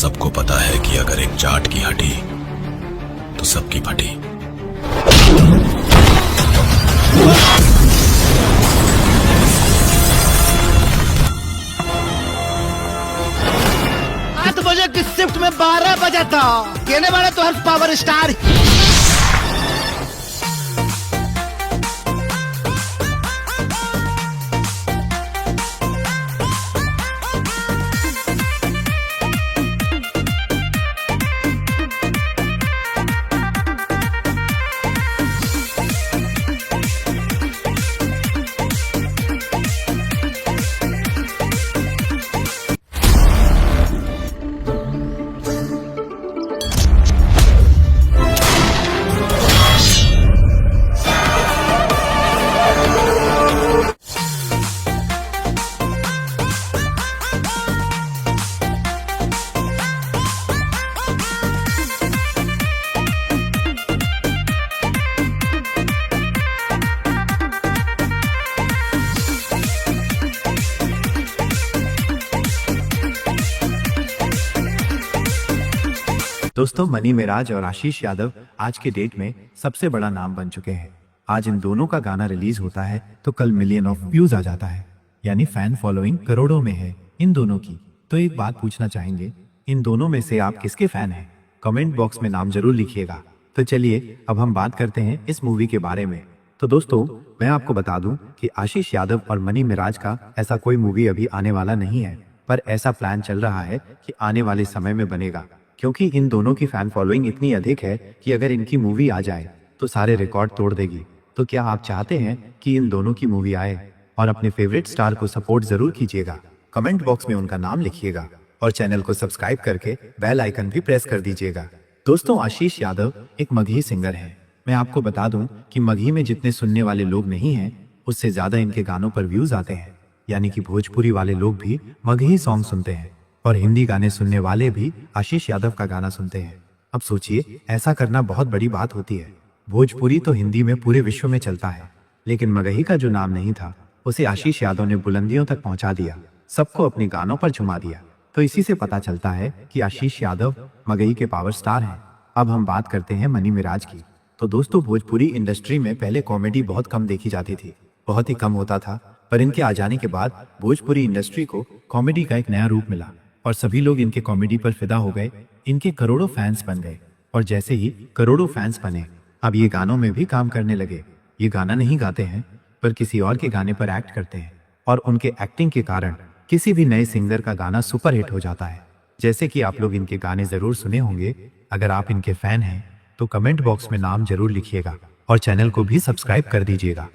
सबको पता है कि अगर एक जाट की हटी तो सबकी फटी। आठ बजे की शिफ्ट में 12 बजा था, कहने वाले तो हर पावर स्टार। दोस्तों, मनी मेराज और आशीष यादव आज के डेट में सबसे बड़ा नाम बन चुके हैं। आज इन दोनों का गाना रिलीज होता है तो कल मिलियन ऑफ व्यूज आ जाता है, यानी फैन फॉलोइंग करोड़ों में है इन दोनों की। तो एक बात पूछना चाहेंगे, इन दोनों में से आप किसके फैन हैं? कमेंट बॉक्स में नाम जरूर लिखिएगा। तो चलिए अब हम बात करते हैं इस मूवी के बारे में। तो दोस्तों, मैं आपको बता दूं कि आशीष यादव और मनी मेराज का ऐसा कोई मूवी अभी आने वाला नहीं है, पर ऐसा प्लान चल रहा है कि आने वाले समय में बनेगा, क्योंकि इन दोनों की फैन फॉलोइंग इतनी अधिक है कि अगर इनकी मूवी आ जाए तो सारे रिकॉर्ड तोड़ देगी। तो क्या आप चाहते हैं कि इन दोनों की मूवी आए? और अपने फेवरेट स्टार को सपोर्ट जरूर कीजिएगा। कमेंट बॉक्स में उनका नाम लिखिएगा और चैनल को सब्सक्राइब करके बेल आइकन भी प्रेस कर दीजिएगा। दोस्तों, आशीष यादव एक मगही सिंगर है। मैं आपको बता दूं कि मगही में जितने सुनने वाले लोग नहीं हैं, उससे ज्यादा इनके गानों पर व्यूज आते हैं। यानी कि भोजपुरी वाले लोग भी मगही सॉन्ग सुनते हैं और हिंदी गाने सुनने वाले भी आशीष यादव का गाना सुनते हैं। अब सोचिए, ऐसा करना बहुत बड़ी बात होती है। भोजपुरी तो हिंदी में पूरे विश्व में चलता है, लेकिन मगही का जो नाम नहीं था उसे आशीष यादव ने बुलंदियों तक पहुंचा दिया, सबको अपने गानों पर झुमा दिया। तो इसी से पता चलता है कि आशीष यादव मगही के पावर स्टार हैं। अब हम बात करते हैं मनी मेराज की। तो दोस्तों, भोजपुरी इंडस्ट्री में पहले कॉमेडी बहुत कम देखी जाती थी, बहुत ही कम होता था, पर इनके आ जाने के बाद भोजपुरी इंडस्ट्री को कॉमेडी का एक नया रूप मिला और सभी लोग इनके कॉमेडी पर फिदा हो गए। इनके करोड़ों फैंस बन गए और जैसे ही करोड़ों फैंस बने, अब ये गानों में भी काम करने लगे। ये गाना नहीं गाते हैं, पर किसी और के गाने पर एक्ट करते हैं और उनके एक्टिंग के कारण किसी भी नए सिंगर का गाना सुपर हिट हो जाता है। जैसे कि आप लोग इनके गाने जरूर सुने होंगे। अगर आप इनके फैन हैं तो कमेंट बॉक्स में नाम जरूर लिखिएगा और चैनल को भी सब्सक्राइब कर दीजिएगा।